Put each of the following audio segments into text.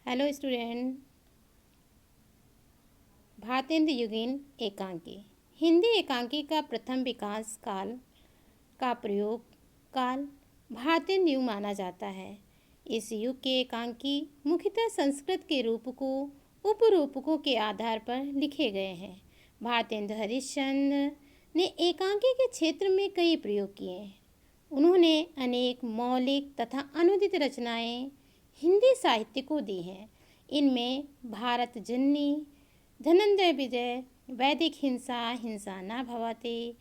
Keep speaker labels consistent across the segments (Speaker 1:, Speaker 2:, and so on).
Speaker 1: Hello student. Bharatendra युगीन एकांकी। हिंदी एकांकी का प्रथम विकास काल का प्रयोग काल भारतेंद्र युग माना जाता है। इस युग के एकांकी मुख्यतः संस्कृत के रूपकों उपरूपकों के आधार पर लिखे गए हैं। भारतेंद्र हरिश्चंद्र ने एकांकी के क्षेत्र में कई प्रयोग किए हैं। उन्होंने अनेक मौलिक तथा अनुदित रचनाएं हिंदी साहित्य को दी हैं। इनमें भारत जननी, धनंजय विजय, वैदिक हिंसा, हिंसा न भवते,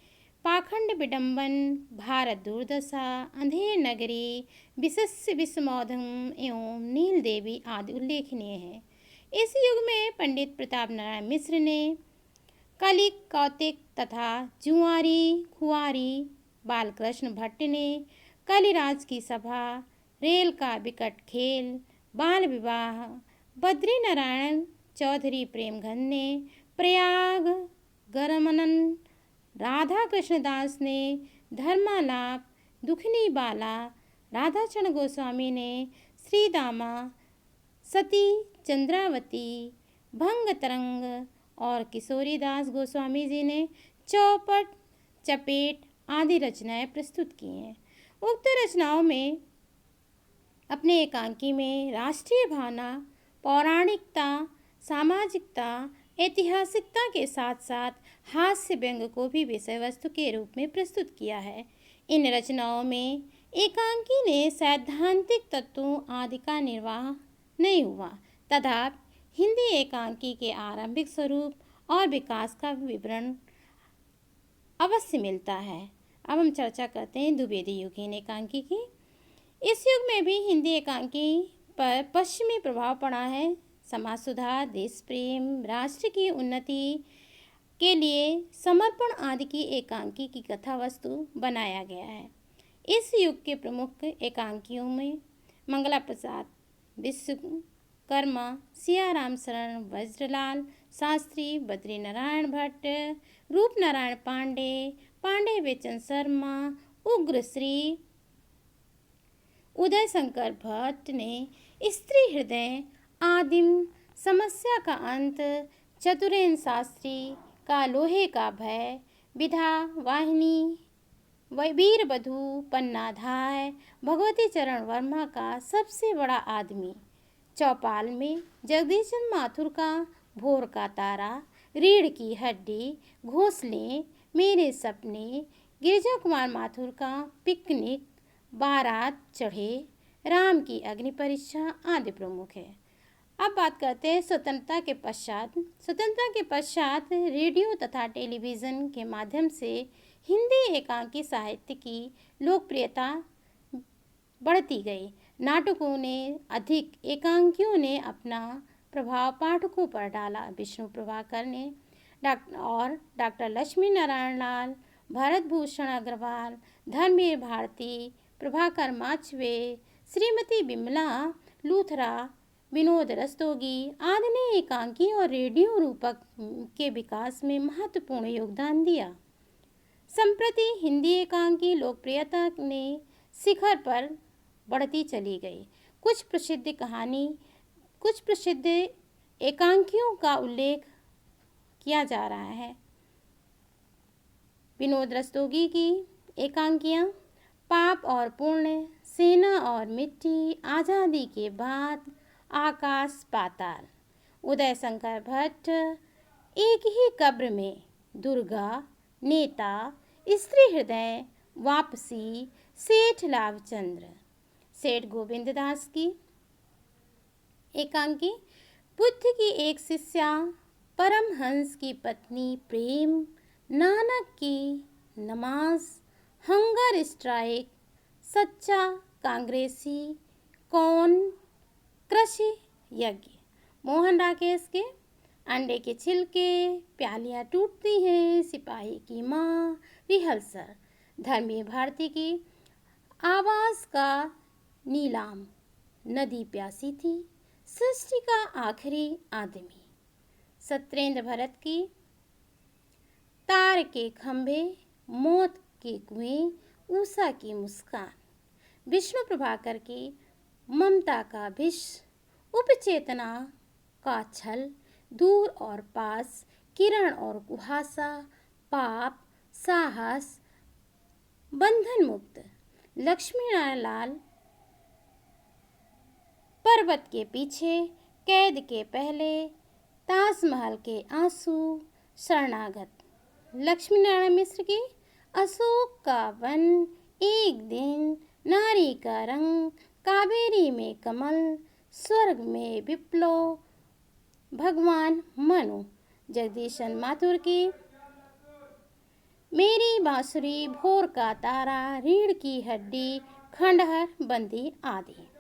Speaker 1: पाखंड विडंबन, भारत दुर्दशा, अंधेर नगरी, विशस्य विषमौधम एवं नील देवी आदि उल्लेखनीय हैं। इस युग में पंडित प्रताप नारायण मिश्र ने कलिक, कौतिक तथा जुआरी, खुआरी, बालकृष्ण भट्ट ने कलिराज की सभा, रेल का विकट खेल, बाल विवाह, बद्री नारायण चौधरी प्रेमघन ने प्रयाग गरमनन, राधा कृष्णदास ने धर्मालाप, दुखनी बाला, राधाचरण गोस्वामी ने श्रीदामा, सती चंद्रावती, भंग तरंग और किशोरीदास गोस्वामी जी ने चौपट, चपेट आदि रचनाएं प्रस्तुत की हैं। उक्त रचनाओं में अपने एकांकी में राष्ट्रीय भावना, पौराणिकता, सामाजिकता, ऐतिहासिकता के साथ साथ हास्य व्यंग को भी विषय वस्तु के रूप में प्रस्तुत किया है। इन रचनाओं में एकांकी ने सैद्धांतिक तत्वों आदि का निर्वाह नहीं हुआ तथा हिंदी एकांकी के आरंभिक स्वरूप और विकास का विवरण अवश्य मिलता है। अब हम चर्चा करते हैं द्विवेदी युगीन एकांकी की। इस युग में भी हिंदी एकांकी पर पश्चिमी प्रभाव पड़ा है। समाज सुधार, देश प्रेम, राष्ट्र की उन्नति के लिए समर्पण आदि की एकांकी की कथा वस्तु बनाया गया है। इस युग के प्रमुख एकांकियों में मंगला प्रसाद विश्वकर्मा, सियाराम शरण वज्रलाल शास्त्री, बद्री नारायण भट्ट, रूप नारायण पांडे, पांडे बेचन शर्मा, उग्रश्री, उदय शंकर भट्ट ने स्त्री हृदय, आदिम, समस्या का अंत, चतुरेन शास्त्री का लोहे का भय, विधा वाहिनी, वीरवधू, पन्नाधाय, भगवती चरण वर्मा का सबसे बड़ा आदमी, चौपाल में जगदीशन माथुर का भोर का तारा, रीढ़ की हड्डी, घोंसले, मेरे सपने, गिरिजा कुमार माथुर का पिकनिक, बारात चढ़े, राम की अग्नि परीक्षा आदि प्रमुख है। अब बात करते हैं स्वतंत्रता के पश्चात। स्वतंत्रता के पश्चात रेडियो तथा टेलीविज़न के माध्यम से हिंदी एकांकी साहित्य की लोकप्रियता बढ़ती गई। नाटकों ने अधिक एकांकियों ने अपना प्रभाव पाठकों पर डाला। विष्णु प्रभाकर ने डॉक्टर लक्ष्मी नारायण लाल, भरत भूषण अग्रवाल, धर्मवीर भारती, प्रभाकर माचवे, श्रीमती बिमला लूथरा, विनोद रस्तोगी आदि ने एकांकी और रेडियो रूपक के विकास में महत्वपूर्ण योगदान दिया। संप्रति हिंदी एकांकी लोकप्रियता ने शिखर पर बढ़ती चली गई। कुछ प्रसिद्ध एकांकियों का उल्लेख किया जा रहा है। विनोद रस्तोगी की एकांकियाँ पाप और पुण्य, सेना और मिट्टी, आज़ादी के बाद, आकाश पाताल। उदय शंकर भट्ट एक ही कब्र में, दुर्गा, नेता, स्त्री हृदय, वापसी, सेठ लाभचंद्र। सेठ गोविंद दास की एकांकी बुद्ध की एक शिष्या, परमहंस की पत्नी प्रेम, नानक की नमाज, हंगर स्ट्राइक, सच्चा कांग्रेसी, कौन, कृषि यज्ञ। मोहन राकेश के अंडे के छिलके, प्यालियाँ टूटती हैं, सिपाही की माँ, रिहर्सल। धर्मवीर भारती की आवाज़ का नीलाम, नदी प्यासी थी, सृष्टि का आखिरी आदमी। सत्येंद्र भरत की तार के खंभे, मौत के कुएं, उषा की मुस्कान। विष्णु प्रभाकर की ममता का विष, उपचेतना का छल, दूर और पास, किरण और कुहासा, पाप, साहस, बंधन मुक्त। लक्ष्मी नारायण लाल पर्वत के पीछे, कैद के पहले, ताजमहल के आंसू, शरणागत। लक्ष्मी नारायण मिश्र की अशोक का वन, एक दिन, नारी का रंग, कावेरी में कमल, स्वर्ग में विप्लव, भगवान मनु। जगदीशन माथुर की मेरी बांसुरी, भोर का तारा, रीढ़ की हड्डी, खंडहर बंदी आदि।